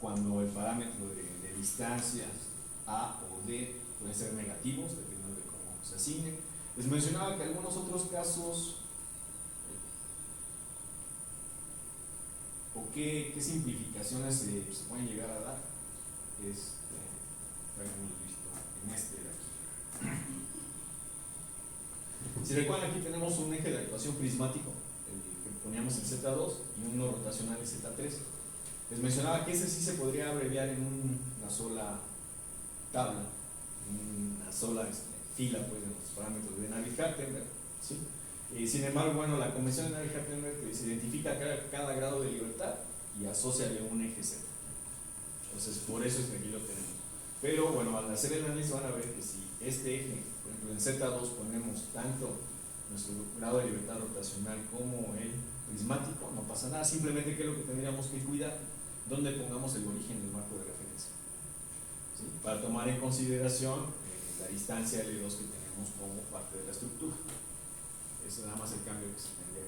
cuando el parámetro de distancias A o D pueden ser negativos, dependiendo de cómo se asigne. Les mencionaba que algunos otros casos, o qué simplificaciones se pueden llegar a dar, hemos visto en este de aquí. Si recuerdan, aquí tenemos un eje de actuación prismático, el que poníamos en Z2, y uno rotacional en Z3. Les mencionaba que ese sí se podría abreviar en una sola tabla, en una sola fila pues, de los parámetros de Navier-Hartenberg, ¿sí? Sin embargo, bueno, la convención de Navier-Hartenberg pues, identifica cada grado de libertad y asóciale un eje Z. Entonces, por eso es que aquí lo tenemos. Pero bueno, al hacer el análisis van a ver que si este eje, por ejemplo en Z2 ponemos tanto nuestro grado de libertad rotacional como el prismático, no pasa nada, simplemente que es lo que tendríamos que cuidar, donde pongamos el origen del marco de referencia, ¿sí? Para tomar en consideración la distancia L2 que tenemos como parte de la estructura. Ese es nada más el cambio que se tendría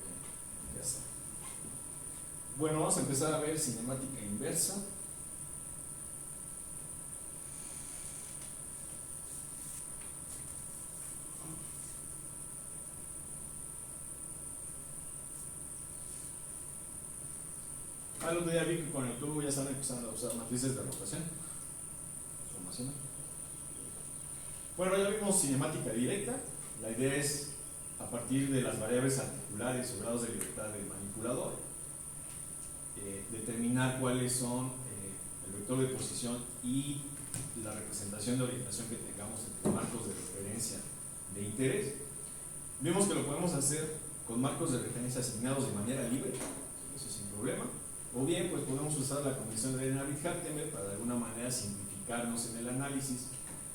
que hacer. Bueno, vamos a empezar a ver cinemática inversa. El otro día vi que con el tubo ya están empezando a usar matrices de rotación. Bueno, ya vimos cinemática directa. La idea es, a partir de las variables articulares o grados de libertad del manipulador, determinar cuáles son el vector de posición y la representación de orientación que tengamos entre marcos de referencia de interés. Vimos que lo podemos hacer con marcos de referencia asignados de manera libre, eso sin problema. O bien, pues podemos usar la convención de Navier-Hartenberg para de alguna manera simplificarnos en el análisis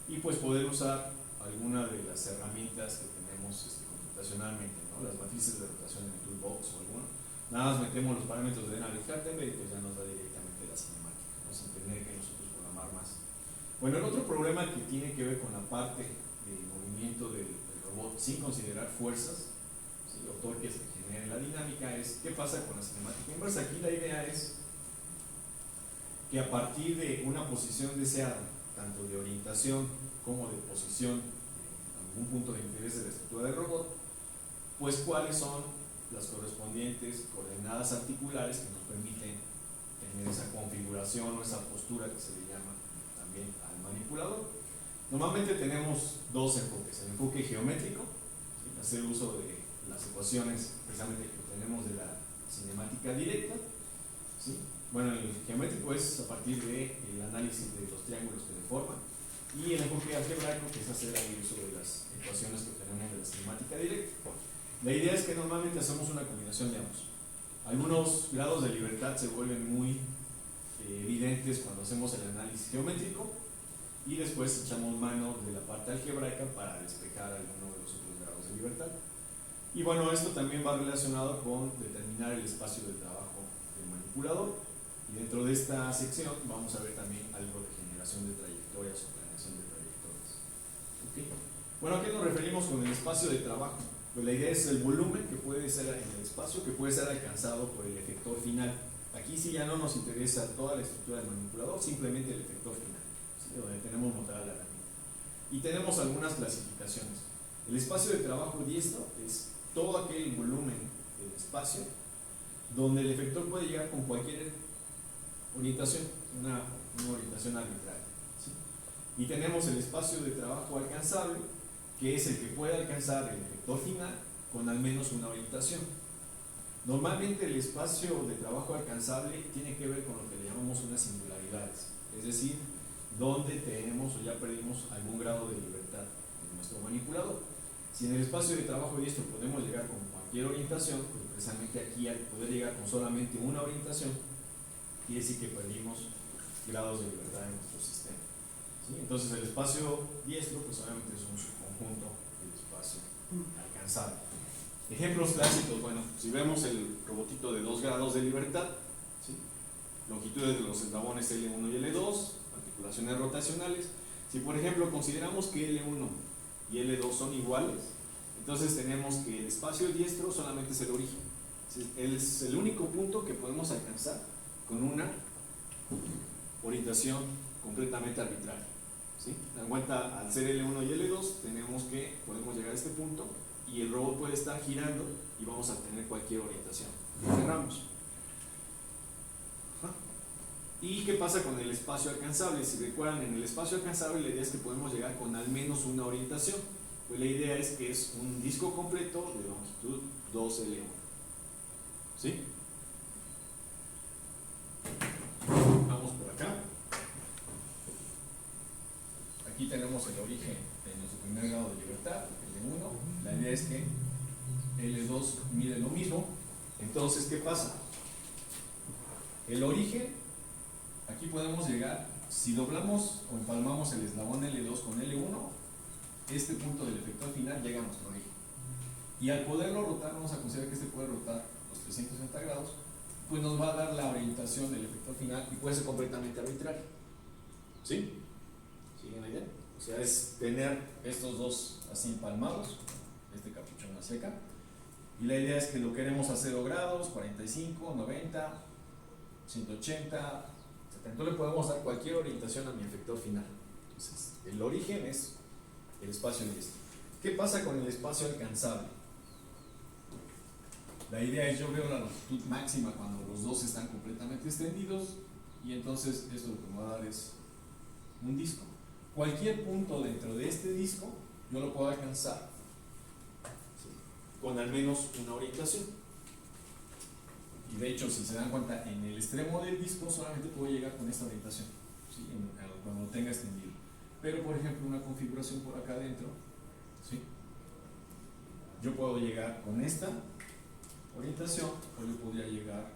y pues poder usar alguna de las herramientas que tenemos computacionalmente, ¿no? Las matrices de rotación en el toolbox o alguna. Nada más metemos los parámetros de Navier-Hartenberg y pues ya nos da directamente la cinemática, ¿no? Sin tener que nosotros programar más. Bueno, el otro problema que tiene que ver con la parte de movimiento del robot sin considerar fuerzas, ¿sí? O torques que generen la dinámica es qué pasa con la cinemática inversa. Aquí la idea es que a partir de una posición deseada, tanto de orientación como de posición en algún punto de interés de la estructura del robot, pues cuáles son las correspondientes coordenadas articulares que nos permiten tener esa configuración o esa postura que se le llama también al manipulador. Normalmente tenemos dos enfoques: el enfoque geométrico, ¿sí? Hacer uso de las ecuaciones precisamente que tenemos de la cinemática directa, ¿sí? Bueno, el geométrico es a partir del análisis de los triángulos que deforman, y el enfoque algebraico, que es hacer el uso de las ecuaciones que tenemos de la cinemática directa. La idea es que normalmente hacemos una combinación de ambos. Algunos grados de libertad se vuelven muy evidentes cuando hacemos el análisis geométrico y después echamos mano de la parte algebraica para despejar alguno de los otros grados de libertad. Y bueno, esto también va relacionado con determinar el espacio de trabajo del manipulador, y dentro de esta sección vamos a ver también algo de generación de trayectorias o planeación de trayectorias. ¿Okay? Bueno, ¿a qué nos referimos con el espacio de trabajo? Pues la idea es el volumen que puede ser en el espacio, que puede ser alcanzado por el efector final. Aquí sí ya no nos interesa toda la estructura del manipulador, simplemente el efector final, ¿sí? Donde tenemos montada la herramienta. Y tenemos algunas clasificaciones. El espacio de trabajo diestro es todo aquel volumen del espacio donde el efector puede llegar con cualquier orientación, una orientación arbitraria, ¿sí? Y tenemos el espacio de trabajo alcanzable, que es el que puede alcanzar el efector final con al menos una orientación. Normalmente el espacio de trabajo alcanzable tiene que ver con lo que le llamamos unas singularidades, es decir, donde tenemos o ya perdimos algún grado de libertad en nuestro manipulador. Si en el espacio de trabajo diestro podemos llegar con cualquier orientación, pues precisamente aquí al poder llegar con solamente una orientación, quiere decir que perdimos grados de libertad en nuestro sistema, ¿sí? Entonces el espacio diestro pues obviamente es un subconjunto del espacio alcanzable. Ejemplos clásicos, bueno, si vemos el robotito de 2 grados de libertad, ¿sí? Longitudes de los eslabones L1 y L2, articulaciones rotacionales. Si por ejemplo consideramos que L1 y L2 son iguales, entonces tenemos que el espacio diestro solamente es el origen, ¿sí? Es el único punto que podemos alcanzar con una orientación completamente arbitraria. ¿Sí? Dan cuenta, al ser L1 y L2, podemos llegar a este punto y el robot puede estar girando y vamos a tener cualquier orientación. Cerramos. ¿Y qué pasa con el espacio alcanzable? Si recuerdan, en el espacio alcanzable la idea es que podemos llegar con al menos una orientación. Pues la idea es que es un disco completo de longitud 2L1. ¿Sí? Vamos por acá. Aquí tenemos el origen de nuestro primer grado de libertad, L1. La idea es que L2 mide lo mismo. Entonces, ¿qué pasa? El origen, aquí podemos llegar, si doblamos o empalmamos el eslabón L2 con L1, este punto del efector final llega a nuestro origen. Y al poderlo rotar, vamos a considerar que este puede rotar los 360 grados, pues nos va a dar la orientación del efector final y puede ser completamente arbitrario. ¿Sí? ¿Siguen la idea? O sea, es tener estos dos así empalmados, este capuchón hacia acá, y la idea es que lo queremos a 0 grados, 45, 90, 180, 70. Entonces le podemos dar cualquier orientación a mi efector final. Entonces, el origen es el espacio en esto. ¿Qué pasa con el espacio alcanzable? La idea es, yo veo la longitud máxima cuando los dos están completamente extendidos y entonces esto lo que me va a dar es un disco. Cualquier punto dentro de este disco yo lo puedo alcanzar, ¿sí?, con al menos una orientación. Y de hecho, si se dan cuenta, en el extremo del disco solamente puedo llegar con esta orientación, ¿sí?, cuando lo tenga extendido. Pero por ejemplo, una configuración por acá adentro, ¿sí?, yo puedo llegar con esta orientación o yo podría llegar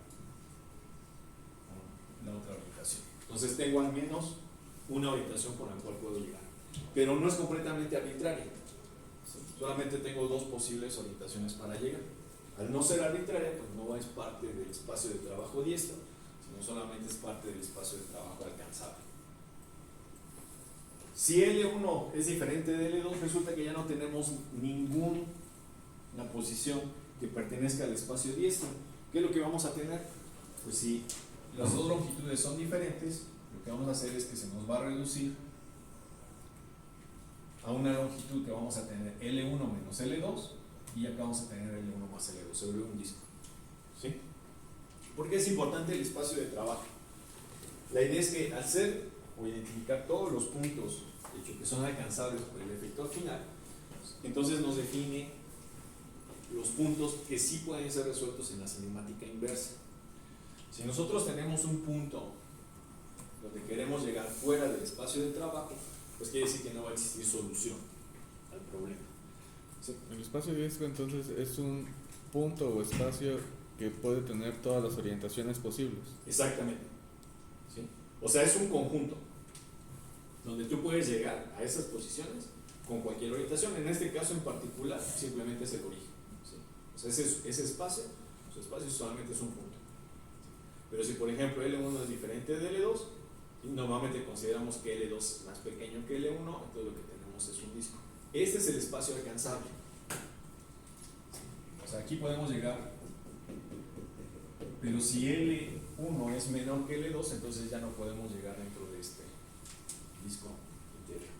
con la otra orientación. Entonces tengo al menos una orientación con la cual puedo llegar, pero no es completamente arbitraria. Solamente tengo dos posibles orientaciones para llegar. Al no ser arbitraria, pues no es parte del espacio de trabajo diestro, sino solamente es parte del espacio de trabajo alcanzable. Si L1 es diferente de L2, resulta que ya no tenemos ninguna posición que pertenezca al espacio diestro. ¿Qué es lo que vamos a tener? Pues si las dos longitudes son diferentes, lo que vamos a hacer es que se nos va a reducir a una longitud que vamos a tener L1 menos L2 y acá vamos a tener L1 más L2 sobre un disco. ¿Sí? ¿Por qué es importante el espacio de trabajo? La idea es que al ser o identificar todos los puntos, de hecho, que son alcanzables por el efector final, entonces nos define los puntos que sí pueden ser resueltos en la cinemática inversa. Si nosotros tenemos un punto donde queremos llegar fuera del espacio de trabajo, pues quiere decir que no va a existir solución al problema. ¿Sí? El espacio diestro entonces es un punto o espacio que puede tener todas las orientaciones posibles. Exactamente. ¿Sí? O sea, es un conjunto donde tú puedes llegar a esas posiciones con cualquier orientación. En este caso en particular, simplemente es el origen. ¿Sí? O sea, ese espacio, su espacio solamente es un punto. Pero si por ejemplo L1 es diferente de L2, y normalmente consideramos que L2 es más pequeño que L1, entonces lo que tenemos es un disco. Este es el espacio alcanzable. O sea, aquí podemos llegar, pero si L1 es menor que L2, entonces ya no podemos llegar dentro de este disco interior.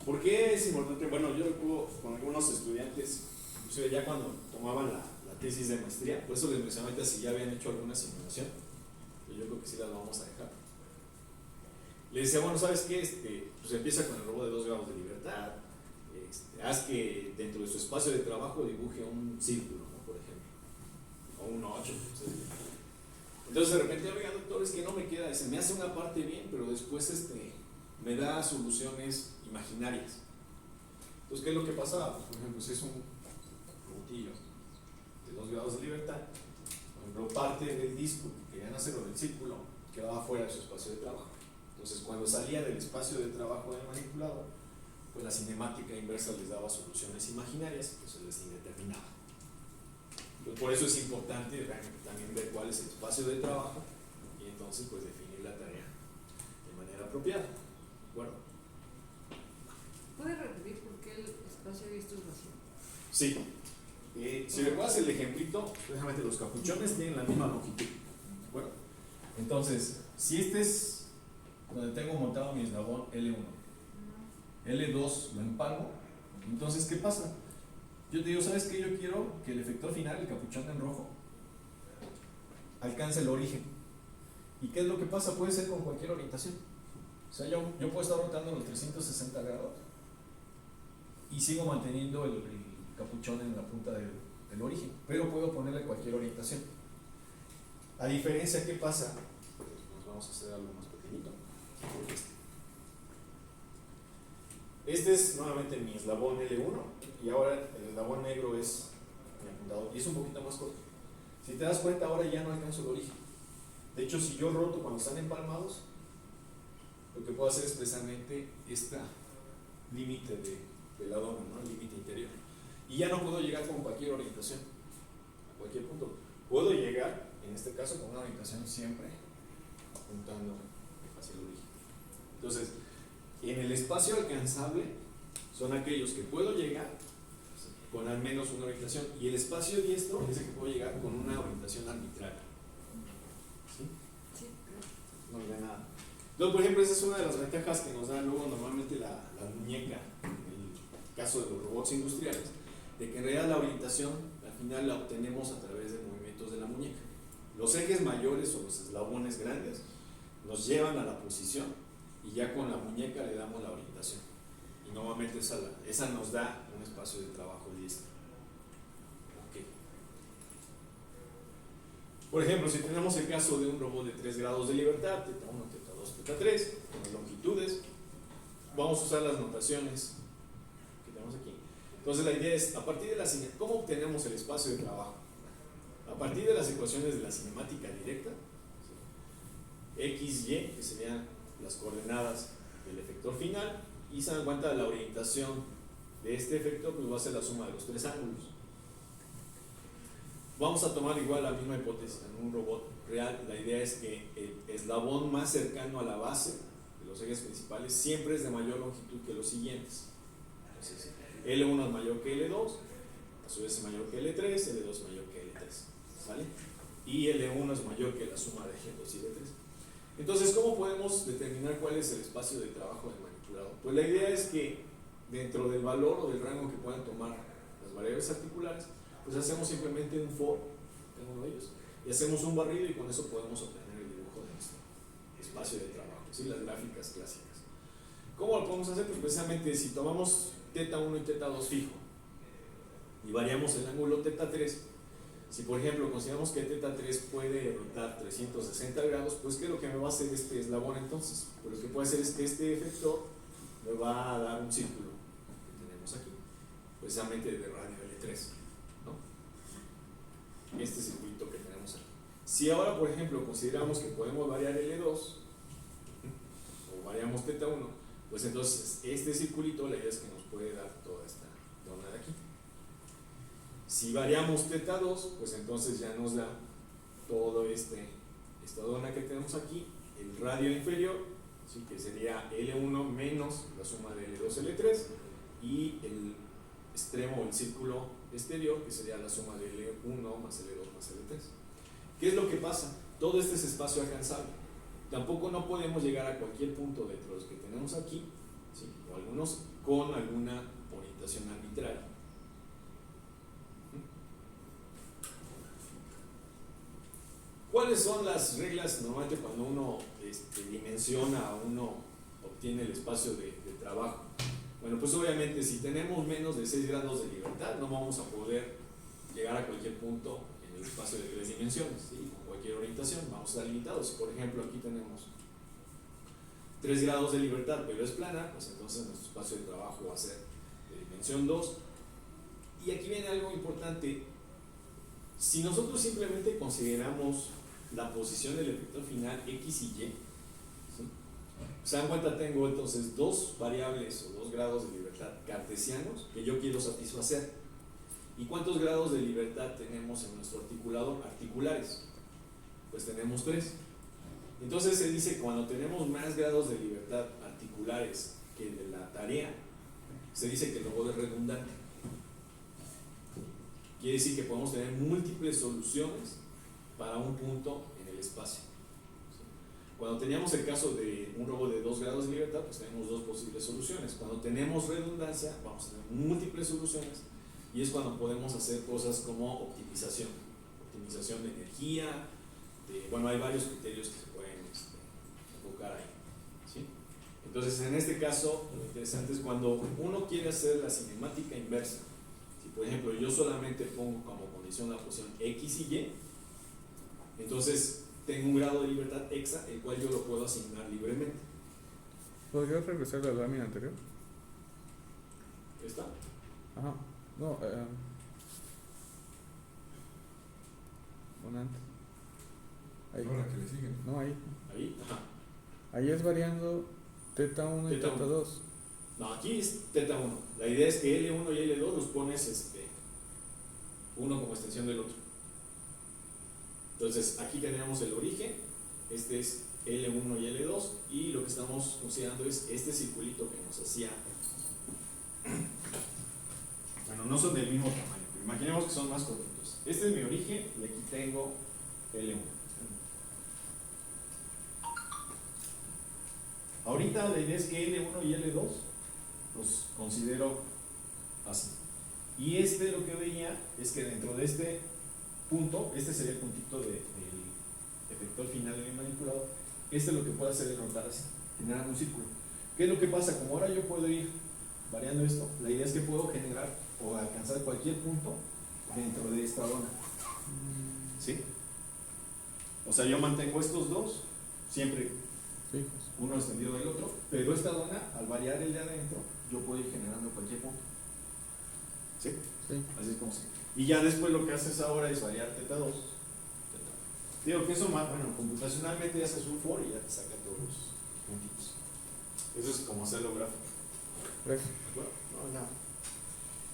¿Por qué es importante? Bueno, yo recuerdo con algunos estudiantes, inclusive ya cuando tomaban la tesis de maestría, por eso les mencionaba si ya habían hecho alguna simulación, yo creo que sí las vamos a dejar. Le decía, bueno, ¿sabes qué? Pues empieza con el robot de 2 grados de libertad, haz que dentro de su espacio de trabajo dibuje un círculo, ¿no?, por ejemplo, o un 8. Entonces de repente, oiga, doctor, es que no me queda, se me hace una parte bien, pero después me da soluciones imaginarias. Entonces, ¿qué es lo que pasaba? Pues, por ejemplo, si es un puntillo de 2 grados de libertad, por ejemplo, parte del disco que querían hacerlo del círculo quedaba fuera de su espacio de trabajo. Entonces, cuando salía del espacio de trabajo del manipulador, pues la cinemática inversa les daba soluciones imaginarias, entonces les indeterminaba. Entonces, por eso es importante también ver cuál es el espacio de trabajo y entonces pues definir la tarea de manera apropiada. ¿De acuerdo? ¿Puede repetir por qué el espacio diestro es vacío? Sí. Si recuerdas el ejemplito, precisamente los capuchones tienen la misma longitud. ¿De acuerdo? Entonces, si este es donde tengo montado mi eslabón L1. L2 lo empalmo. Entonces, ¿qué pasa? Yo te digo, ¿sabes qué? Yo quiero que el efector final, el capuchón en rojo, alcance el origen. ¿Y qué es lo que pasa? Puede ser con cualquier orientación. O sea, yo puedo estar rotando los 360 grados y sigo manteniendo el capuchón en la punta del origen, pero puedo ponerle cualquier orientación. A diferencia, ¿qué pasa? Pues nos vamos a hacer algo más pequeñito. Este es nuevamente mi eslabón L1 y ahora el eslabón negro es mi apuntador y es un poquito más corto. Si te das cuenta, ahora ya no alcanzo el origen. De hecho, si yo roto cuando están empalmados, lo que puedo hacer es precisamente este límite de la dona, ¿no? El límite interior. Y ya no puedo llegar con cualquier orientación, a cualquier punto. Puedo llegar, en este caso, con una orientación siempre apuntando hacia el origen. Entonces, en el espacio alcanzable son aquellos que puedo llegar con al menos una orientación, y el espacio diestro es el que puedo llegar con una orientación arbitraria. ¿Sí? Sí, No me da nada. Entonces, por ejemplo, esa es una de las ventajas que nos da luego normalmente la muñeca, en el caso de los robots industriales, de que en realidad la orientación al final la obtenemos a través de movimientos de la muñeca. Los ejes mayores o los eslabones grandes nos llevan a la posición y ya con la muñeca le damos la orientación. Y normalmente esa nos da un espacio de trabajo diestro. Okay. Por ejemplo, si tenemos el caso de un robot de 3 grados de libertad, θ1, θ2, θ3, con las longitudes, vamos a usar las notaciones que tenemos aquí. Entonces la idea es, a partir de la ¿cómo obtenemos el espacio de trabajo? A partir de las ecuaciones de la cinemática directa, X, Y, que serían las coordenadas del efector final, y se dan cuenta de la orientación de este efector, pues va a ser la suma de los 3 ángulos. Vamos a tomar igual la misma hipótesis en un robot real. La idea es que el eslabón más cercano a la base de los ejes principales siempre es de mayor longitud que los siguientes. Entonces, L1 es mayor que L2, a su vez es mayor que L3, L2 es mayor que L3, ¿vale? Y L1 es mayor que la suma de L2 y L3. Entonces, ¿cómo podemos determinar cuál es el espacio de trabajo del manipulador? Pues la idea es que dentro del valor o del rango que puedan tomar las variables articulares, pues hacemos simplemente un for en uno de ellos y hacemos un barrido, y con eso podemos obtener el dibujo de nuestro espacio de trabajo, ¿sí? Las gráficas clásicas. ¿Cómo lo podemos hacer? Pues precisamente si tomamos θ1 y θ2 fijo y variamos el ángulo θ3, si por ejemplo consideramos que θ3 puede rotar 360 grados, pues ¿qué es lo que me va a hacer este eslabón entonces? Pues lo que puede hacer es que este efector me va a dar un círculo que tenemos aquí, precisamente de radio L3. Este circuito que tenemos aquí. Si ahora, por ejemplo, consideramos que podemos variar L2 o variamos θ1, pues entonces este circulito, la idea es que nos puede dar toda esta dona de aquí. Si variamos θ2, pues entonces ya nos da todo esta dona que tenemos aquí, el radio inferior, ¿sí? Que sería L1 menos la suma de L2, L3, y el extremo, el círculo exterior, que sería la suma de L1 más L2 más L3. ¿Qué es lo que pasa? Todo este es espacio alcanzable. Tampoco no podemos llegar a cualquier punto dentro de los que tenemos aquí, ¿sí? O algunos con alguna orientación arbitraria. ¿Cuáles son las reglas normalmente cuando uno dimensiona o uno obtiene el espacio de trabajo? Bueno, pues obviamente si tenemos menos de 6 grados de libertad no vamos a poder llegar a cualquier punto en el espacio de 3 dimensiones, ¿sí? Con cualquier orientación vamos a estar limitados. Por ejemplo, aquí tenemos 3 grados de libertad pero es plana, pues entonces nuestro espacio de trabajo va a ser de dimensión 2. Y aquí viene algo importante. Si nosotros simplemente consideramos la posición del efector final X y Y, ¿sí? Se dan cuenta, tengo entonces 2 variables o 2 grados de libertad cartesianos que yo quiero satisfacer. ¿Y cuántos grados de libertad tenemos en nuestro articulador? Articulares. Pues tenemos 3. Entonces se dice que cuando tenemos más grados de libertad articulares que de la tarea, se dice que el robot es redundante. Quiere decir que podemos tener múltiples soluciones para un punto en el espacio. Cuando teníamos el caso de un robot de 2 grados de libertad, pues tenemos 2 posibles soluciones. Cuando tenemos redundancia, vamos a tener múltiples soluciones, y es cuando podemos hacer cosas como optimización de energía, bueno, hay varios criterios que se pueden enfocar ahí, ¿sí? Entonces, en este caso, lo interesante es cuando uno quiere hacer la cinemática inversa. Si, por ejemplo, yo solamente pongo como condición la posición X y Y, entonces tengo un grado de libertad extra, el cual yo lo puedo asignar libremente. ¿Podrías regresar a la lámina anterior? ¿Está? Ajá. No, una antes. Ahí. Ahora que le siguen. No, ahí. Ahí, ajá. Ahí es variando teta 1 y Teta teta 1. 2. No, aquí es teta 1. La idea es que L1 y L2 los pones uno como extensión del otro. Entonces, aquí tenemos el origen, este es L1 y L2, y lo que estamos considerando es este circulito que nos hacía. Bueno, no son del mismo tamaño, pero imaginemos que son más cortitos. Este es mi origen y aquí tengo L1. Ahorita la idea es que L1 y L2 los considero así. Y lo que veía es que dentro de este punto, este sería el puntito del efector final de mi manipulador, lo que puede hacer es rotar así, generar un círculo. ¿Qué es lo que pasa? Como ahora yo puedo ir variando esto, la idea es que puedo generar o alcanzar cualquier punto dentro de esta dona. ¿Sí? O sea, yo mantengo estos dos, siempre Fijos. uno extendido del otro, pero esta dona, al variar el de adentro, yo puedo ir generando cualquier punto. ¿Sí? Sí. Así es como se. Y ya después lo que haces ahora es variar teta 2. Digo que eso más, bueno, computacionalmente haces un for y ya te saca todos los puntitos. Eso es como hacerlo gráfico. Gracias. Bueno, no, nada.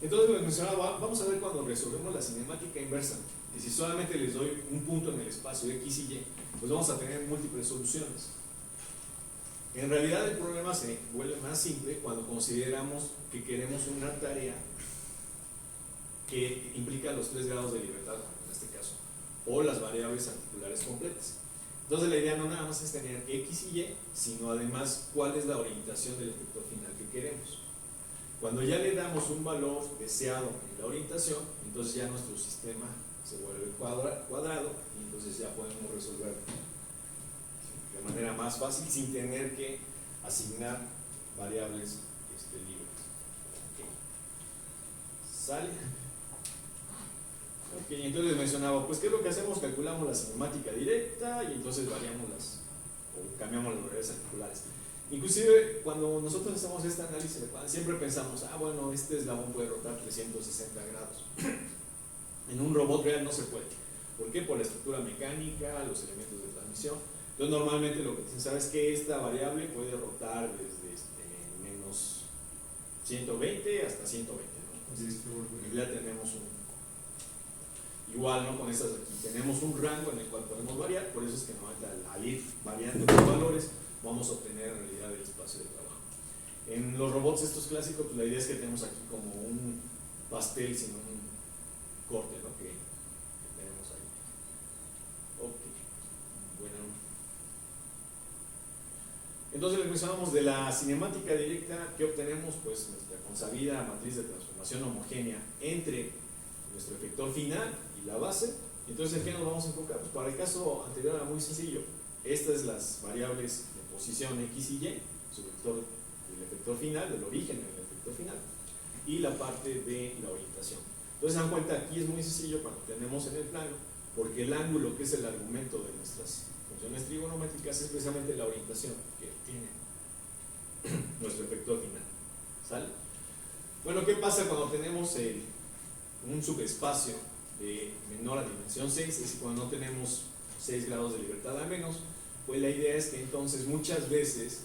Entonces, lo que mencionaba, vamos a ver cuando resolvemos la cinemática inversa. Y si solamente les doy un punto en el espacio X y Y, pues vamos a tener múltiples soluciones. En realidad el problema se vuelve más simple cuando consideramos que queremos una tarea que implica los 3 grados de libertad, en este caso, o las variables articulares completas. Entonces la idea no nada más es tener X y Y, sino además cuál es la orientación del efector final que queremos. Cuando ya le damos un valor deseado en la orientación, entonces ya nuestro sistema se vuelve cuadrado y entonces ya podemos resolver de manera más fácil sin tener que asignar variables libres. Okay. ¿Sale? Ok, entonces les mencionaba, pues ¿qué es lo que hacemos? Calculamos la cinemática directa y entonces variamos o cambiamos las variables articulares. Inclusive cuando nosotros hacemos este análisis de Pan, siempre pensamos, bueno, este eslabón puede rotar 360 grados. En un robot real no se puede. ¿Por qué? Por la estructura mecánica, los elementos de transmisión. Entonces normalmente lo que dicen, ¿sabes qué? Esta variable puede rotar desde menos 120 hasta 120, ¿no? Entonces ya tenemos igual, ¿no? Con estas aquí tenemos un rango en el cual podemos variar, por eso es que al ir variando los valores vamos a obtener en realidad el espacio de trabajo. En los robots estos clásicos, pues la idea es que tenemos aquí como un pastel sin un corte, ¿no? que tenemos ahí. Ok, bueno. Entonces les mencionamos de la cinemática directa, ¿qué obtenemos? Pues nuestra consabida matriz de transformación homogénea entre nuestro efector final y la base. Entonces, ¿en qué nos vamos a enfocar? Pues para el caso anterior era muy sencillo. Estas son las variables de posición X y Y, su vector del efector final, del origen del efector final, y la parte de la orientación. Entonces, se dan cuenta, aquí es muy sencillo cuando tenemos en el plano, porque el ángulo, que es el argumento de nuestras funciones trigonométricas, es precisamente la orientación que tiene nuestro efector final. ¿Sale? Bueno, ¿qué pasa cuando tenemos un subespacio de menor a dimensión 6? Es decir, cuando no tenemos 6 grados de libertad a menos, pues la idea es que entonces muchas veces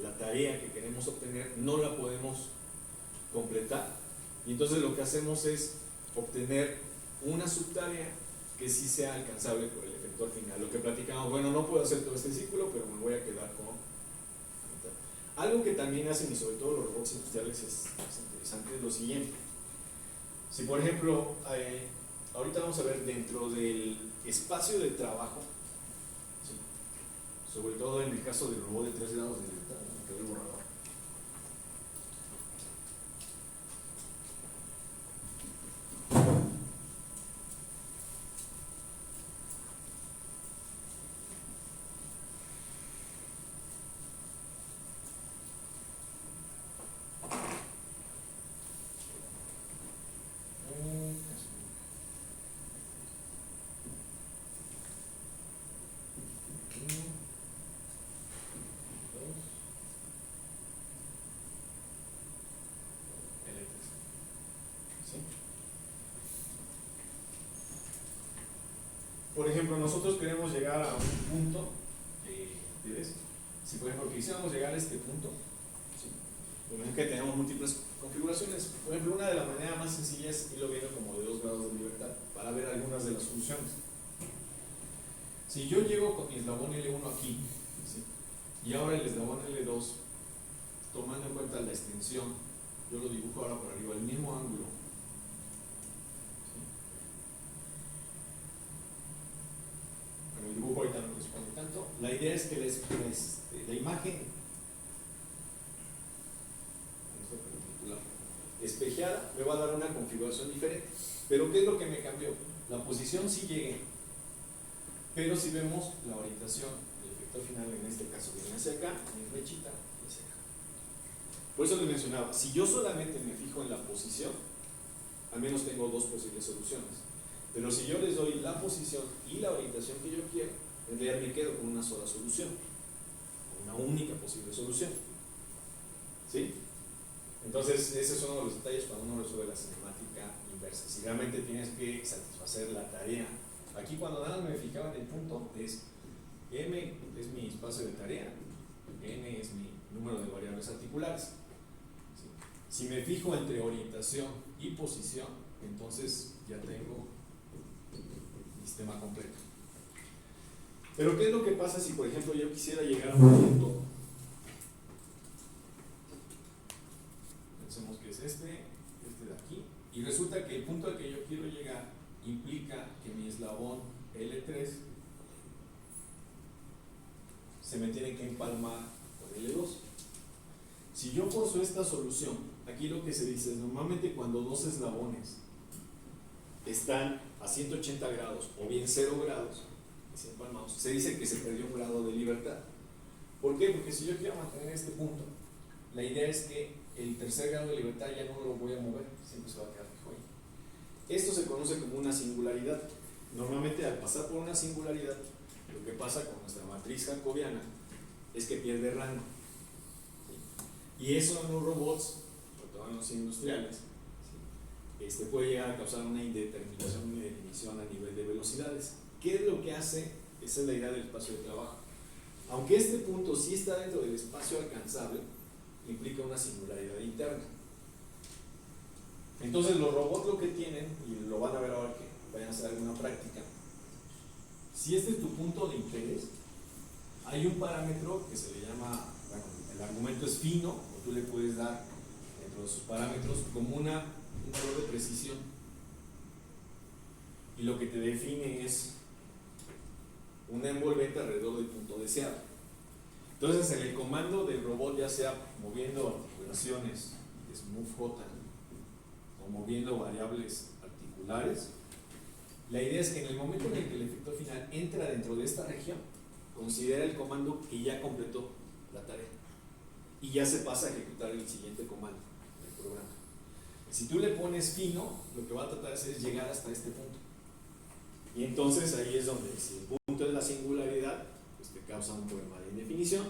la tarea que queremos obtener no la podemos completar, y entonces lo que hacemos es obtener una subtarea que sí sea alcanzable por el efector final. Lo que platicamos, bueno, no puedo hacer todo este círculo, pero me voy a quedar con algo que también hacen, y sobre todo los robots industriales es interesante, es lo siguiente. Si por ejemplo, ahorita vamos a ver dentro del espacio de trabajo, ¿sí? sobre todo en el caso del robot de 3 grados de libertad, me quedó el borrador. Por ejemplo, nosotros queremos llegar a un punto de interés. Si por ejemplo quisiéramos llegar a este punto, ¿sí? Por ejemplo que tenemos múltiples configuraciones. Por ejemplo, una de las maneras más sencillas es irlo viendo como de 2 grados de libertad para ver algunas de las funciones. Si yo llego con mi eslabón L1 aquí, ¿sí? Y ahora el eslabón L2, tomando en cuenta la extensión, yo lo dibujo ahora por arriba, el mismo ángulo. El dibujo ahorita no corresponde tanto. La idea es que la imagen espejeada me va a dar una configuración diferente. Pero ¿qué es lo que me cambió? La posición sí llegué, pero si vemos la orientación del efector final, en este caso viene hacia acá, mi flechita hacia acá. Por eso les mencionaba, si yo solamente me fijo en la posición, al menos tengo 2 posibles soluciones. Pero si yo les doy la posición y la orientación que yo quiero, en realidad me quedo con una sola solución, una única posible solución. ¿Sí? Entonces, ese es uno de los detalles cuando uno resuelve la cinemática inversa. Si realmente tienes que satisfacer la tarea. Aquí cuando nada me fijaba en el punto, es M es mi espacio de tarea, N es mi número de variables articulares. ¿Sí? Si me fijo entre orientación y posición, entonces ya tengo mi sistema completo. Pero ¿qué es lo que pasa si, por ejemplo, yo quisiera llegar a un punto? Pensemos que es este de aquí, y resulta que el punto al que yo quiero llegar implica que mi eslabón L3 se me tiene que empalmar con L2. Si yo forzo esta solución, aquí lo que se dice es normalmente cuando 2 eslabones están a 180 grados o bien 0 grados, se dice que se perdió un grado de libertad. ¿Por qué? Porque si yo quiero mantener este punto, la idea es que el tercer grado de libertad ya no lo voy a mover, siempre se va a quedar fijo ahí. Esto se conoce como una singularidad. Normalmente al pasar por una singularidad, lo que pasa con nuestra matriz jacobiana es que pierde rango. ¿Sí? Y eso en los robots, sobre todo en los industriales, ¿sí? Puede llegar a causar una indeterminación, una indefinición a nivel de velocidades. ¿Qué es lo que hace? Esa es la idea del espacio de trabajo. Aunque este punto sí está dentro del espacio alcanzable, implica una singularidad interna. Entonces los robots lo que tienen, y lo van a ver ahora que vayan a hacer alguna práctica, si este es tu punto de interés, hay un parámetro que se le llama, bueno, el argumento es fino, o tú le puedes dar dentro de sus parámetros como un valor de precisión, y lo que te define es una envolvente alrededor del punto deseado. Entonces en el comando del robot, ya sea moviendo articulaciones SMOVJ o moviendo variables articulares, la idea es que en el momento en el que el efector final entra dentro de esta región, considera el comando que ya completó la tarea y ya se pasa a ejecutar el siguiente comando del programa. Si tú le pones fino, lo que va a tratar de hacer es llegar hasta este punto. Y entonces ahí es donde, si el punto es la singularidad, pues te causa un problema de indefinición,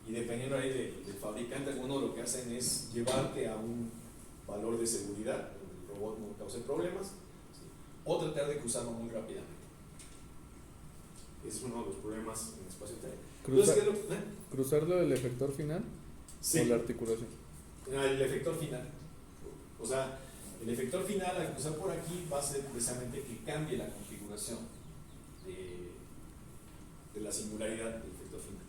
y dependiendo ahí del fabricante, algunos lo que hacen es llevarte a un valor de seguridad, donde el robot no cause problemas, ¿sí? O tratar de cruzarlo muy rápidamente. Ese es uno de los problemas en el espacio de tarea. ¿Cruzarlo del efector final? Sí. ¿O la articulación? El efector final. O sea, el efector final, al cruzar por aquí, va a ser precisamente que cambie la configuración de la singularidad del efector final.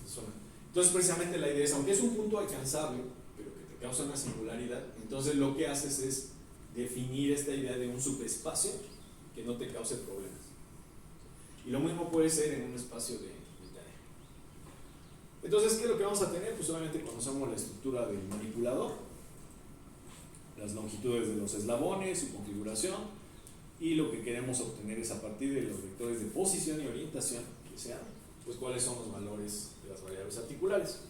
¿Sí? Entonces, precisamente la idea es, aunque es un punto alcanzable, pero que te causa una singularidad, entonces lo que haces es definir esta idea de un subespacio que no te cause problemas. Y lo mismo puede ser en un espacio de Entonces, ¿qué es lo que vamos a tener? Pues obviamente conocemos la estructura del manipulador, las longitudes de los eslabones, su configuración, y lo que queremos obtener es a partir de los vectores de posición y orientación que sean, pues cuáles son los valores de las variables articulares.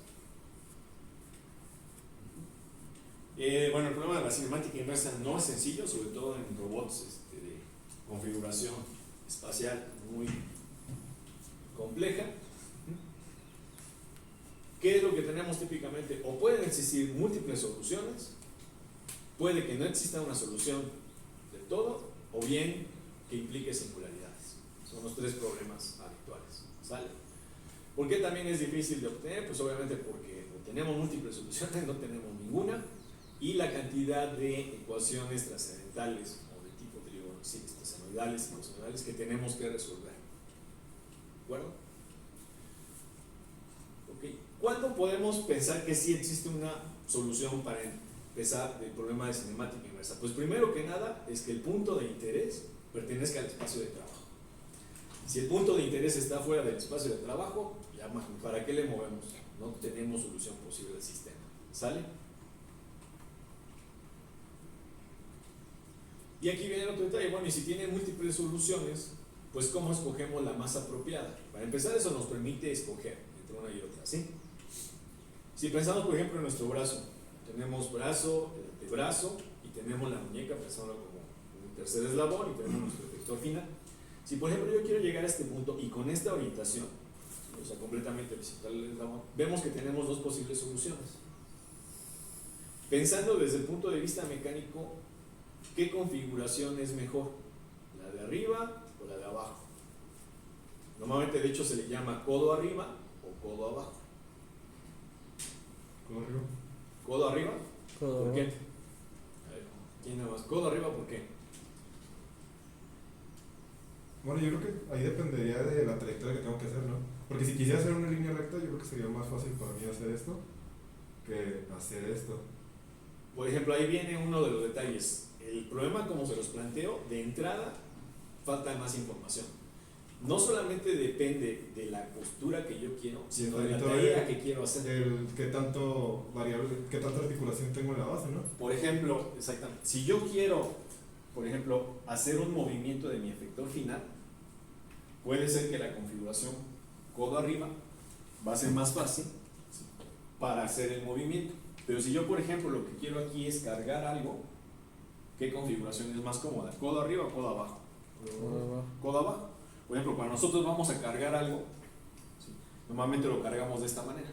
Bueno, el problema de la cinemática inversa no es sencillo, sobre todo en robots de configuración espacial muy compleja. ¿Qué es lo que tenemos típicamente? O pueden existir múltiples soluciones, puede que no exista una solución del todo, o bien que implique singularidades. Son los tres problemas habituales. ¿Sale? ¿Por qué también es difícil de obtener? Pues obviamente porque o tenemos múltiples soluciones, no tenemos ninguna, y la cantidad de ecuaciones trascendentales o de tipo senoidales y cosenoidales que tenemos que resolver. ¿De acuerdo? Okay. ¿Cuándo podemos pensar que sí existe una solución para empezar el problema de cinemática inversa? Pues primero que nada es que el punto de interés pertenezca al espacio de trabajo. Si el punto de interés está fuera del espacio de trabajo, ya ¿para qué le movemos? No tenemos solución posible del sistema. ¿Sale? Y aquí viene otro detalle. Bueno, y si tiene múltiples soluciones, pues ¿cómo escogemos la más apropiada? Para empezar, eso nos permite escoger entre una y otra, ¿sí? Si pensamos, por ejemplo, en nuestro brazo, tenemos brazo, el antebrazo, y tenemos la muñeca, pensándolo como un tercer eslabón, y tenemos nuestro efector final. Si, por ejemplo, yo quiero llegar a este punto, y con esta orientación, o sea, completamente horizontal el eslabón, vemos que tenemos dos posibles soluciones. Pensando desde el punto de vista mecánico, ¿qué configuración es mejor? ¿La de arriba o la de abajo? Normalmente, de hecho, se le llama codo arriba o codo abajo. ¿Codo arriba? ¿Codo arriba? Codo ¿Por qué? A abajo. ver, ¿quién nada más? ¿Codo arriba por qué? Bueno, yo creo que ahí dependería de la trayectoria que tengo que hacer, ¿no? Porque si quisiera hacer una línea recta, yo creo que sería más fácil para mí hacer esto que hacer esto. Por ejemplo, ahí viene uno de los detalles. El problema, como se los planteo, de entrada, falta más información. No solamente depende de la postura que yo quiero, sino de la tarea que quiero hacer. El qué tanto variable, qué tanta articulación tengo en la base, ¿no? Por ejemplo, exactamente, si yo quiero, por ejemplo, hacer un movimiento de mi efector final, puede ser que la configuración codo arriba va a ser más fácil para hacer el movimiento. Pero si yo, por ejemplo, lo que quiero aquí es cargar algo, ¿qué configuración es más cómoda? ¿Codo arriba o codo abajo? Codo abajo. Codo abajo. Por ejemplo, cuando nosotros vamos a cargar algo, ¿sí?, normalmente lo cargamos de esta manera.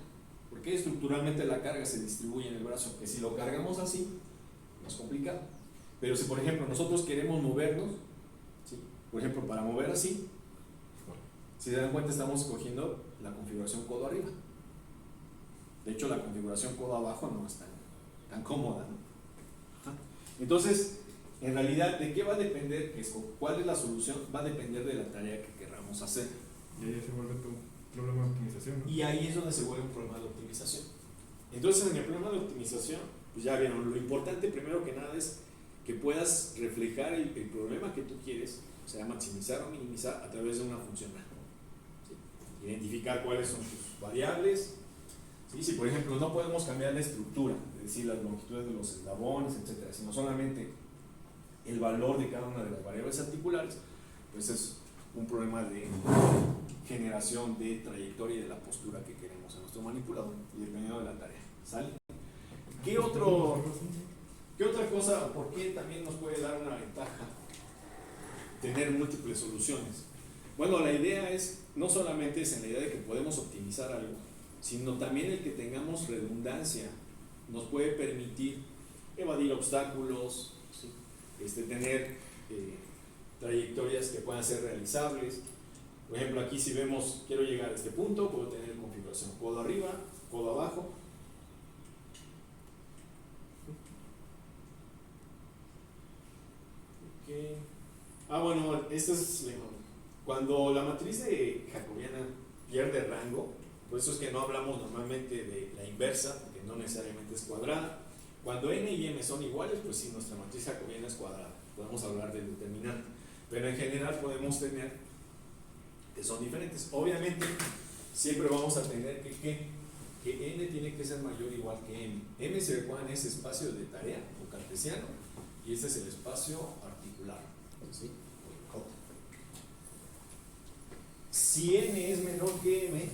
Porque estructuralmente la carga se distribuye en el brazo. Que si lo cargamos así, es complicado. Pero si, por ejemplo, nosotros queremos movernos, ¿sí?, por ejemplo, para mover así, si se dan cuenta, estamos escogiendo la configuración codo arriba. De hecho, la configuración codo abajo no es tan cómoda, ¿no? Entonces, en realidad, ¿de qué va a depender esto? ¿Cuál es la solución? Va a depender de la tarea que queramos hacer. Y ahí se vuelve un problema de optimización, ¿no? Y ahí es donde se vuelve un problema de optimización. Entonces, en el problema de optimización, pues ya vieron, lo importante primero que nada es que puedas reflejar el problema que tú quieres, o sea, maximizar o minimizar a través de una función. ¿Sí? Identificar cuáles son tus variables. ¿Sí? Si, por ejemplo, no podemos cambiar la estructura, es decir, las longitudes de los eslabones, etcétera, sino solamente el valor de cada una de las variables articulares, pues es un problema de generación de trayectoria y de la postura que queremos en nuestro manipulador y dependiendo de la tarea. ¿Sale? ¿Qué otra cosa, por qué también nos puede dar una ventaja tener múltiples soluciones? Bueno, la idea es, no solamente es en la idea de que podemos optimizar algo, sino también el que tengamos redundancia nos puede permitir evadir obstáculos, ¿sí?, tener trayectorias que puedan ser realizables. Por ejemplo, aquí si vemos, quiero llegar a este punto, puedo tener configuración codo arriba, codo abajo. Okay. Bueno, esto es cuando la matriz de jacobiana pierde rango. Por eso es que no hablamos normalmente de la inversa, porque no necesariamente es cuadrada. Cuando n y m son iguales, pues sí, nuestra matriz jacobiana es cuadrada. Podemos hablar del determinante. Pero en general podemos tener que son diferentes. Obviamente, siempre vamos a tener que que n tiene que ser mayor o igual que m. M se recuerdan es espacio de tarea o cartesiano y este es el espacio articular, ¿sí? J. Si n es menor que m,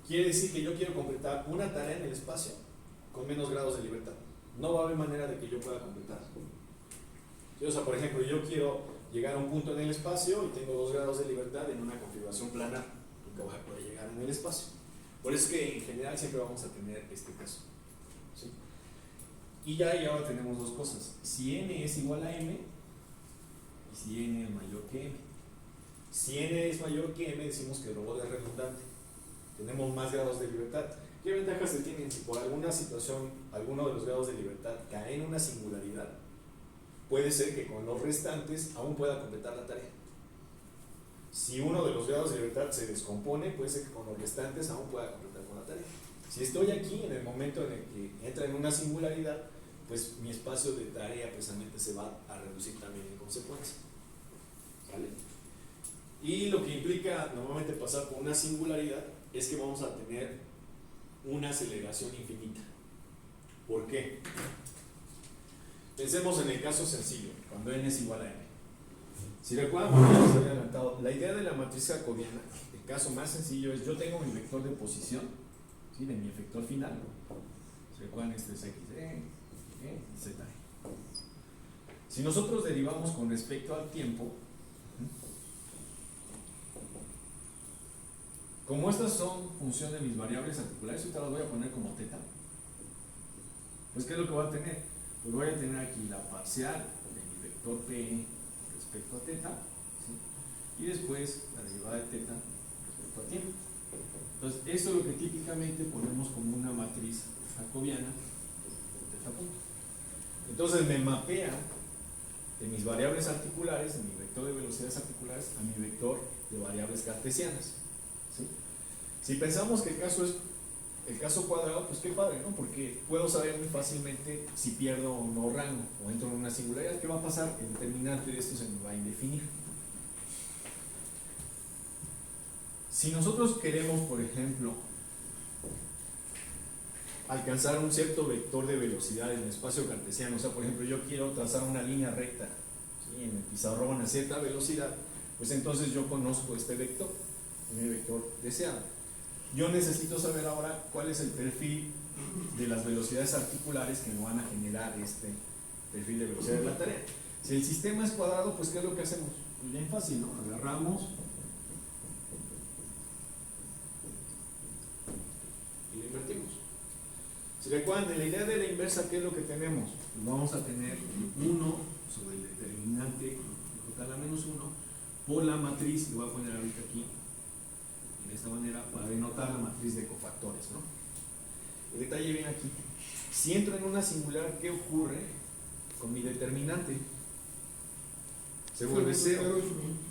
quiere decir que yo quiero completar una tarea en el espacio con menos grados de libertad. No va a haber manera de que yo pueda completar. ¿Sí? O sea, por ejemplo, yo quiero llegar a un punto en el espacio y tengo 2 grados de libertad en una configuración planar. Nunca voy a poder llegar en el espacio. Por eso es que en general siempre vamos a tener este caso. ¿Sí? Y ahora tenemos dos cosas. Si n es igual a m y si n es mayor que m. Si n es mayor que m, decimos que el robot es redundante. Tenemos más grados de libertad. ¿Qué ventajas se tienen? Si por alguna situación alguno de los grados de libertad cae en una singularidad, puede ser que con los restantes aún pueda completar la tarea. Si uno de los grados de libertad se descompone, puede ser que con los restantes aún pueda completar con la tarea. Si estoy aquí en el momento en el que entra en una singularidad, pues mi espacio de tarea precisamente se va a reducir también en consecuencia. ¿Vale? Y lo que implica normalmente pasar por una singularidad es que vamos a tener una aceleración infinita. ¿Por qué? Pensemos en el caso sencillo, cuando n es igual a m. Si recuerdan, porque ya les había adelantado, la idea de la matriz jacobiana, el caso más sencillo es: yo tengo mi vector de posición, ¿sí?, de mi efector final. Si recuerdan, este es x, y z. Si nosotros derivamos con respecto al tiempo, como estas son función de mis variables articulares, ahorita las voy a poner como θ, pues ¿qué es lo que voy a tener? Pues voy a tener aquí la parcial de mi vector p respecto a θ, ¿sí?, y después la derivada de θ respecto a tiempo. Entonces, esto es lo que típicamente ponemos como una matriz jacobiana de θ punto. Entonces me mapea de mis variables articulares, de mi vector de velocidades articulares, a mi vector de variables cartesianas. ¿Sí? Si pensamos que el caso es el caso cuadrado, pues qué padre, ¿no? Porque puedo saber muy fácilmente si pierdo o no rango o entro en una singularidad. ¿Qué va a pasar? El determinante de esto se me va a indefinir. Si nosotros queremos, por ejemplo, alcanzar un cierto vector de velocidad en el espacio cartesiano, o sea, por ejemplo, yo quiero trazar una línea recta, ¿sí?, en el pizarrón a cierta velocidad, pues entonces yo conozco este vector, mi vector deseado. Yo necesito saber ahora cuál es el perfil de las velocidades articulares que me van a generar este perfil de velocidad de la tarea. Si el sistema es cuadrado, pues ¿qué es lo que hacemos? Pues bien fácil, ¿no? Agarramos y lo invertimos. Si recuerdan, en la idea de la inversa, ¿qué es lo que tenemos? Pues vamos a tener 1 sobre el determinante de j a la menos 1 por la matriz, lo voy a poner ahorita aquí de esta manera para denotar la matriz de cofactores, ¿no? El detalle viene aquí. Si entro en una singular, ¿qué ocurre con mi determinante? Se vuelve 0.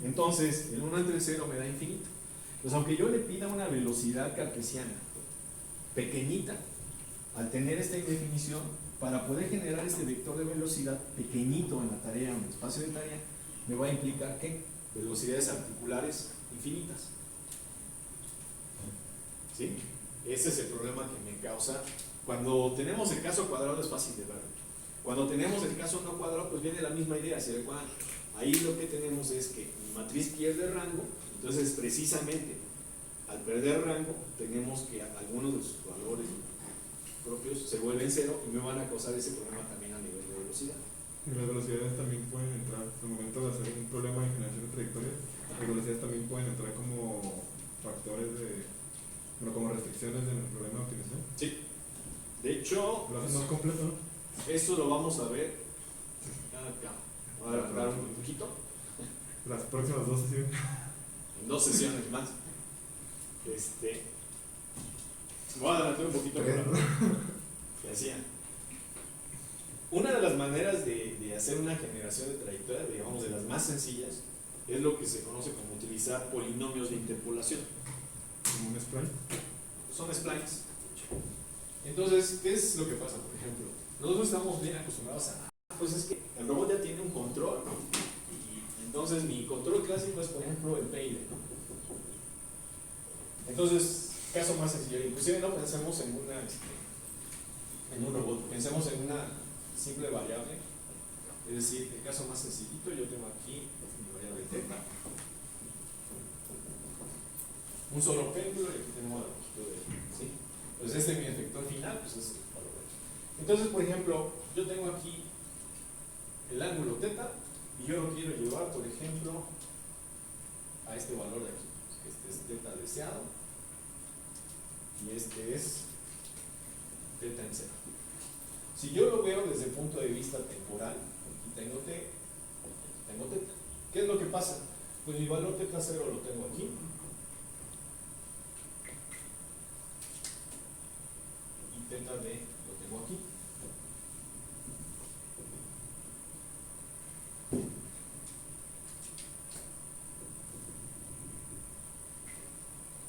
Entonces, el 1 entre el 0 me da infinito. Pues aunque yo le pida una velocidad cartesiana pequeñita, al tener esta indefinición, para poder generar este vector de velocidad pequeñito en la tarea, en el espacio de tarea, me va a implicar ¿qué? Velocidades articulares infinitas. ¿Sí? Ese es el problema que me causa. Cuando tenemos el caso cuadrado es fácil de ver. Cuando tenemos el caso no cuadrado, pues viene la misma idea. ¿Se recuerdan? Ahí lo que tenemos es que mi matriz pierde rango, entonces precisamente al perder rango tenemos que algunos de sus valores propios se vuelven 0 y me van a causar ese problema también a nivel de velocidad. Y las velocidades también pueden entrar, al momento de hacer un problema de generación de trayectorias, las velocidades también pueden entrar como factores de, bueno, como restricciones en el problema de optimización. Sí. De hecho, Lo hacen más completo, ¿no? eso lo vamos a ver acá. Voy a adelantar un poquito. Las próximas 2 sesiones. En 2 sesiones más. Voy a adelantar un poquito por la que hacía. Una de las maneras de hacer una generación de trayectoria, digamos de las más sencillas, es lo que se conoce como utilizar polinomios de interpolación. Como un spline. Son splines. Entonces, ¿qué es lo que pasa? Por ejemplo, nosotros estamos bien acostumbrados a, pues es que el robot ya tiene un control, ¿no? Y entonces mi control clásico es, por ejemplo, el PID, ¿no? Entonces, caso más sencillo, inclusive no pensemos en en un robot, pensemos en una simple variable, es decir, el caso más sencillito, yo tengo aquí mi variable teta, un solo péndulo y aquí tenemos la longitud de, ¿sí? Pues este es mi efector final, pues es el valor de aquí. Entonces, por ejemplo, yo tengo aquí el ángulo teta y yo lo quiero llevar, por ejemplo, a este valor de aquí. Este es teta deseado y este es teta en cero. Si yo lo veo desde el punto de vista temporal, aquí tengo t, aquí tengo teta. ¿Qué es lo que pasa? Pues mi valor teta cero lo tengo aquí. Y teta d lo tengo aquí.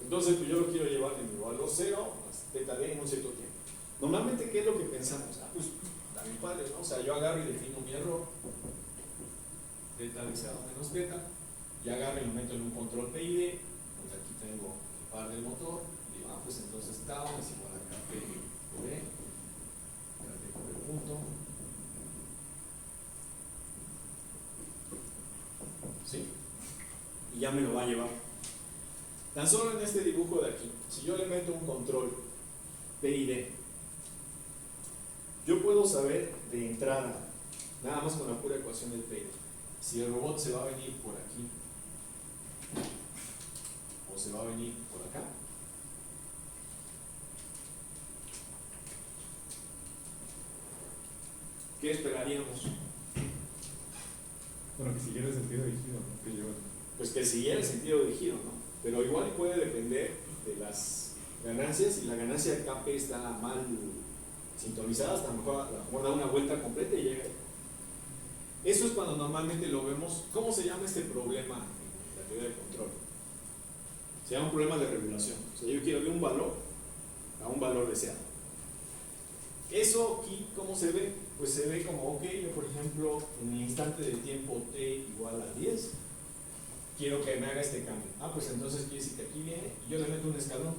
Entonces, pues yo lo quiero llevar en mi valor 0 más teta d en un cierto tiempo. Normalmente, ¿qué es lo que pensamos? Ah, pues, también padre, ¿no? O sea, yo agarro y defino mi error, teta deseado menos teta, y agarro y lo meto en un control PID, donde aquí tengo el par del motor, y digo, ah, pues entonces tau es igual a kp por e, kp por el punto, ¿sí? Y ya me lo va a llevar. Tan solo en este dibujo de aquí, si yo le meto un control PID, yo puedo saber de entrada, nada más con la pura ecuación del PID, si el robot se va a venir por aquí o se va a venir por acá. ¿Qué esperaríamos? Bueno, que siguiera el sentido de giro, ¿no? Que lleva. Pues que siguiera el sentido de giro, ¿no? Pero igual puede depender de las ganancias. Si la ganancia de KP está mal sintonizada, hasta a lo mejor da una vuelta completa y llega. Eso es cuando normalmente lo vemos. ¿Cómo se llama este problema en la teoría de control? Se llama un problema de regulación. O sea, yo quiero de un valor a un valor deseado. Eso aquí, ¿cómo se ve? Pues se ve como, ok, yo por ejemplo, en el instante del tiempo t igual a 10, quiero que me haga este cambio. Ah, pues entonces quiere decir que aquí viene y yo le meto un escalón.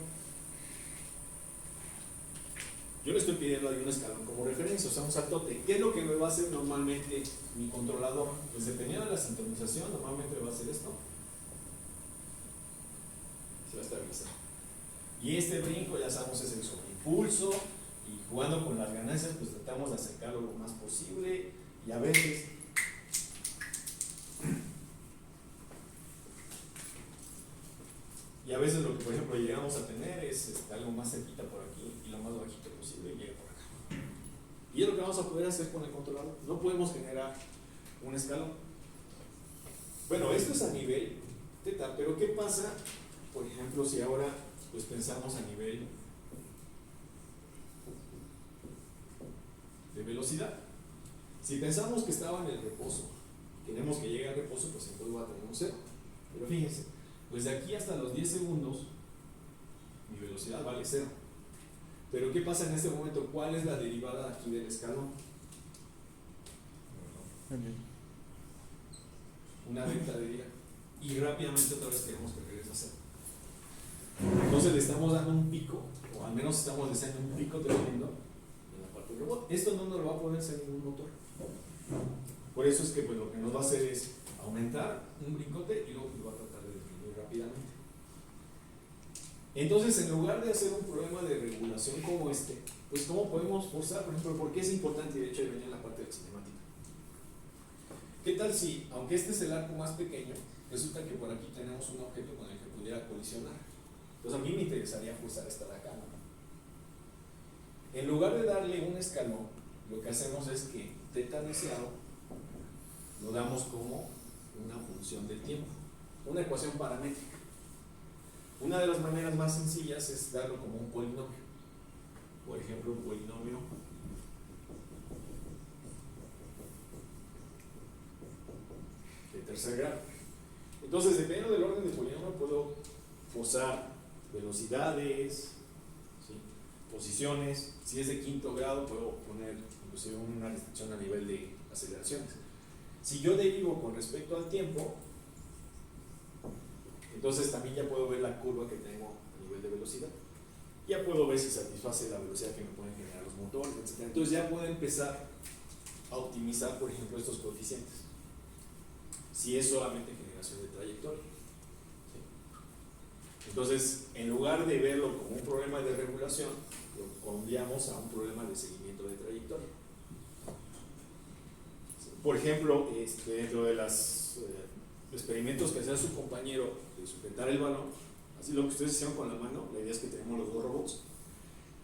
Yo le estoy pidiendo ahí un escalón como referencia, o sea, un saltote. ¿Qué es lo que me va a hacer normalmente mi controlador? Pues dependiendo de la sintonización, normalmente me va a hacer esto. Se va a estabilizar. Y este brinco, ya sabemos, es el sobreimpulso. Y jugando con las ganancias, pues tratamos de acercarlo lo más posible. Y a veces lo que por ejemplo llegamos a tener es algo más cerquita por aquí y lo más bajito posible y llega por acá. Y es lo que vamos a poder hacer con el controlador. No podemos generar un escalón. Bueno, esto es a nivel teta, pero ¿qué pasa, por ejemplo, si ahora pues pensamos a nivel de velocidad? Si pensamos que estaba en el reposo, queremos que llegue al reposo, pues entonces va a tener un 0. Pero fíjense, pues de aquí hasta los 10 segundos, mi velocidad vale 0. Pero ¿qué pasa en este momento? ¿Cuál es la derivada aquí del escalón? Una delta de día. Y rápidamente otra vez queremos que regrese a 0. Entonces le estamos dando un pico, o al menos estamos deseando un pico tremendo en la parte del robot. Esto no nos lo va a poder hacer ningún motor. Por eso es que pues, lo que nos va a hacer es aumentar un brincote y luego va a tratar de disminuir rápidamente. Entonces, en lugar de hacer un problema de regulación como este, pues ¿cómo podemos forzar? Por ejemplo, ¿por qué es importante? De hecho, venía en la parte de la cinemática. ¿Qué tal si, aunque este es el arco más pequeño, resulta que por aquí tenemos un objeto con el que pudiera colisionar? Entonces a mí me interesaría forzar esta de acá, ¿no? En lugar de darle un escalón, lo que hacemos es que teta deseado lo damos como una función del tiempo, una ecuación paramétrica. Una de las maneras más sencillas es darlo como un polinomio. Por ejemplo, un polinomio de tercer grado. Entonces, dependiendo del orden del polinomio, puedo forzar velocidades, ¿sí?, posiciones. Si es de quinto grado, puedo poner inclusive una restricción a nivel de aceleraciones. Si yo derivo con respecto al tiempo, Entonces también ya puedo ver la curva que tengo a nivel de velocidad. Ya puedo ver si satisface la velocidad que me pueden generar los motores, etc. Entonces ya puedo empezar a optimizar, por ejemplo, estos coeficientes. Si es solamente generación de trayectoria. ¿Sí? Entonces, en lugar de verlo como un problema de regulación, lo cambiamos a un problema de seguimiento de trayectoria. Por ejemplo, dentro de los experimentos que hacía su compañero de sujetar el balón, así lo que ustedes hicieron con la mano, la idea es que tenemos los dos robots.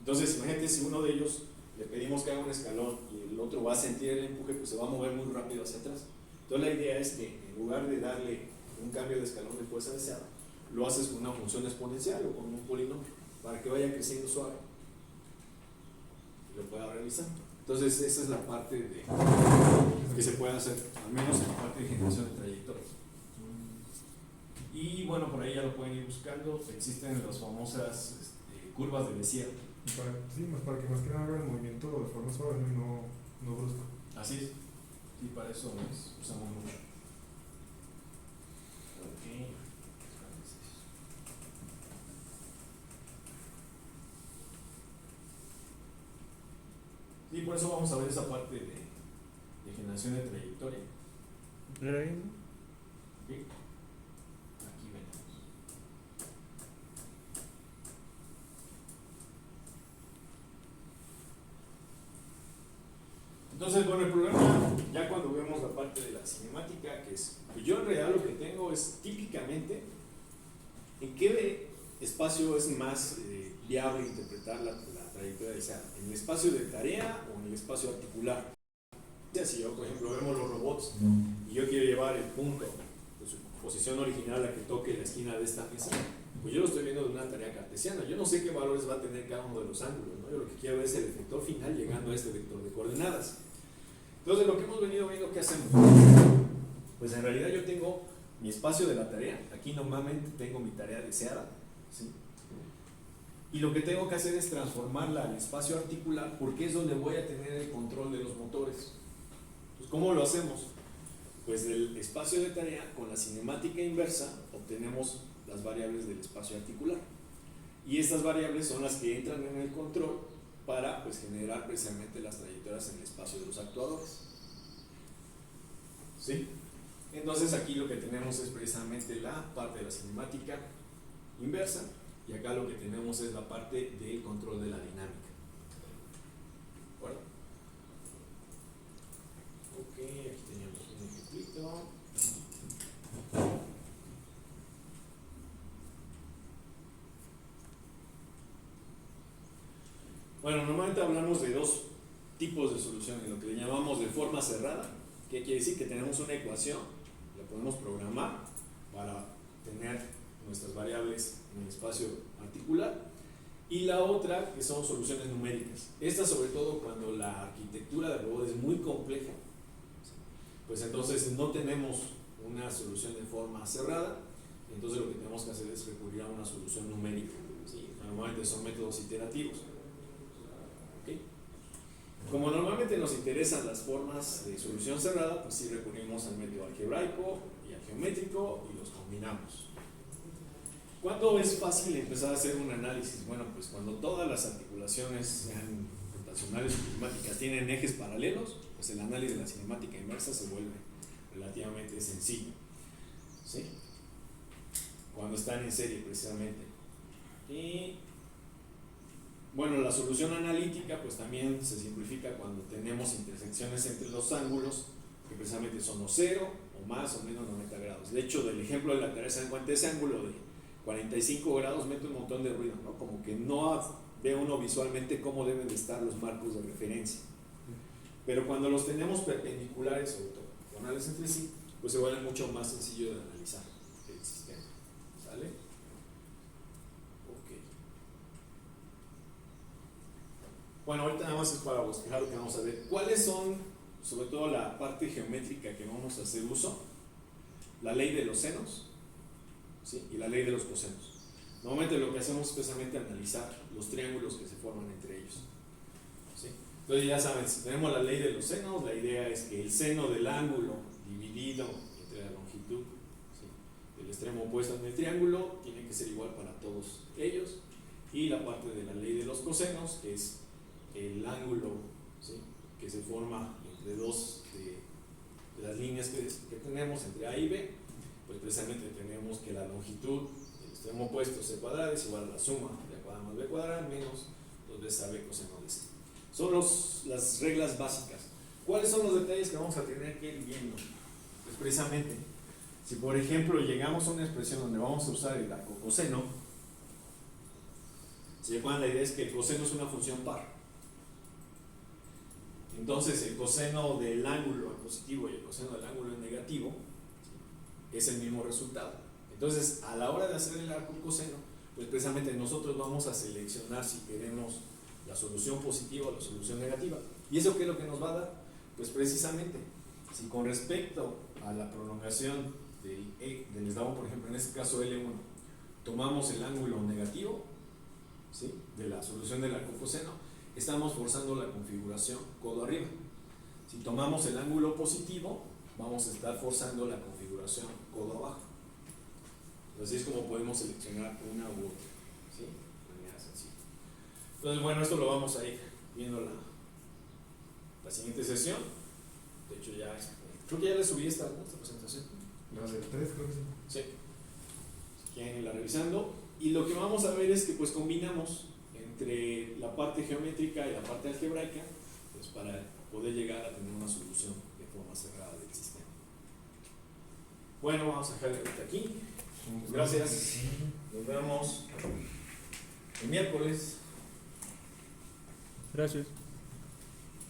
Entonces, imagínate si uno de ellos le pedimos que haga un escalón y el otro va a sentir el empuje, pues se va a mover muy rápido hacia atrás. Entonces, la idea es que en lugar de darle un cambio de escalón de fuerza deseada, lo haces con una función exponencial o con un polinomio para que vaya creciendo suave y lo pueda realizar. Entonces, esa es la parte de que se puede hacer, al menos en la parte de generación de trayectorias. Y bueno, por ahí ya lo pueden ir buscando. Existen las famosas curvas de Bézier. Sí, para que más que nada haga el movimiento de forma suave, no brusco. Así es. Y para eso usamos mucho. Ok. Y por eso vamos a ver esa parte de generación de trayectoria. ¿Era ahí? ¿Sí? Aquí venimos. Entonces, bueno, el problema, ya cuando vemos la parte de la cinemática, que es, pues yo en realidad lo que tengo es típicamente en qué espacio es más viable interpretar la trayectoria, o sea, en el espacio de tarea o en el espacio articular. Si yo, por ejemplo, vemos los robots y yo quiero llevar el punto de su posición original a que toque la esquina de esta mesa, pues yo lo estoy viendo de una tarea cartesiana. Yo no sé qué valores va a tener cada uno de los ángulos, ¿no? Yo lo que quiero es el efector final llegando a este vector de coordenadas. Entonces, lo que hemos venido viendo, ¿qué hacemos? Pues en realidad yo tengo mi espacio de la tarea. Aquí normalmente tengo mi tarea deseada, ¿sí? Y lo que tengo que hacer es transformarla al espacio articular, porque es donde voy a tener el control de los motores. Entonces, ¿cómo lo hacemos? Pues del espacio de tarea, con la cinemática inversa, obtenemos las variables del espacio articular. Y estas variables son las que entran en el control para, pues, generar precisamente las trayectorias en el espacio de los actuadores. ¿Sí? Entonces aquí lo que tenemos es precisamente la parte de la cinemática inversa, y acá lo que tenemos es la parte del control de la dinámica. ¿De acuerdo? Ok, aquí tenemos un ejemplito. Bueno, normalmente hablamos de dos tipos de soluciones, lo que le llamamos de forma cerrada, que quiere decir que tenemos una ecuación, la podemos programar para tener nuestras variables en el espacio articular, y la otra que son soluciones numéricas. Esta sobre todo cuando la arquitectura del robot es muy compleja, pues entonces no tenemos una solución de forma cerrada, entonces lo que tenemos que hacer es recurrir a una solución numérica, ¿sí? Normalmente son métodos iterativos. ¿Okay? Como normalmente nos interesan las formas de solución cerrada, pues sí recurrimos al método algebraico y al geométrico y los combinamos. ¿Cuándo es fácil empezar a hacer un análisis? Bueno, pues cuando todas las articulaciones, sean rotacionales o climáticas, tienen ejes paralelos, pues el análisis de la cinemática inversa se vuelve relativamente sencillo, ¿sí? Cuando están en serie precisamente. Y bueno, la solución analítica pues también se simplifica cuando tenemos intersecciones entre los ángulos que precisamente son o 0 o más o menos 90 grados. De hecho, del ejemplo de la tarea se dan cuenta, ese ángulo de 45 grados mete un montón de ruido, ¿no? Como que no ve uno visualmente cómo deben de estar los marcos de referencia. Pero cuando los tenemos perpendiculares o ortogonales entre sí, pues se vuelve mucho más sencillo de analizar el sistema. ¿Sale? Ok. Bueno, ahorita nada más es para bosquejar lo que vamos a ver. ¿Cuáles son, sobre todo la parte geométrica que vamos a hacer uso? La ley de los senos, ¿sí? Y la ley de los cosenos. Normalmente lo que hacemos es precisamente analizar los triángulos que se forman entre ellos, ¿sí? Entonces ya saben, si tenemos la ley de los senos, la idea es que el seno del ángulo dividido entre la longitud, ¿sí?, de el extremo opuesto en el triángulo tiene que ser igual para todos ellos, y la parte de la ley de los cosenos, que es el ángulo, ¿sí?, que se forma entre dos de las líneas que tenemos entre A y B, pues precisamente tenemos que la longitud del extremo opuesto C cuadrado es igual a la suma de A cuadrado más B cuadrado menos 2 veces AB coseno de C. Son las reglas básicas. ¿Cuáles son los detalles que vamos a tener que ir viendo? Pues precisamente, si por ejemplo llegamos a una expresión donde vamos a usar el arcocoseno, ¿se acuerdan? La idea es que el coseno es una función par. Entonces el coseno del ángulo en positivo y el coseno del ángulo en negativo es el mismo resultado. Entonces, a la hora de hacer el arcocoseno, pues precisamente nosotros vamos a seleccionar si queremos la solución positiva o la solución negativa. ¿Y eso qué es lo que nos va a dar? Pues precisamente, si con respecto a la prolongación del eslabón, por ejemplo, en este caso L1, tomamos el ángulo negativo, ¿sí?, de la solución del arcocoseno, estamos forzando la configuración codo arriba. Si tomamos el ángulo positivo, vamos a estar forzando la configuración codo abajo. Así es como podemos seleccionar una u otra, ¿sí?, de manera sencilla. Entonces, bueno, esto lo vamos a ir viendo la siguiente sesión. De hecho, creo que ya les subí esta presentación. Las del 3, creo que sí. Sí. Si quieren irla revisando. Y lo que vamos a ver es que pues combinamos entre la parte geométrica y la parte algebraica, pues para poder llegar a tener una solución de forma cerrada del sistema. Bueno, vamos a dejar de aquí. Gracias. Nos vemos el miércoles. Gracias.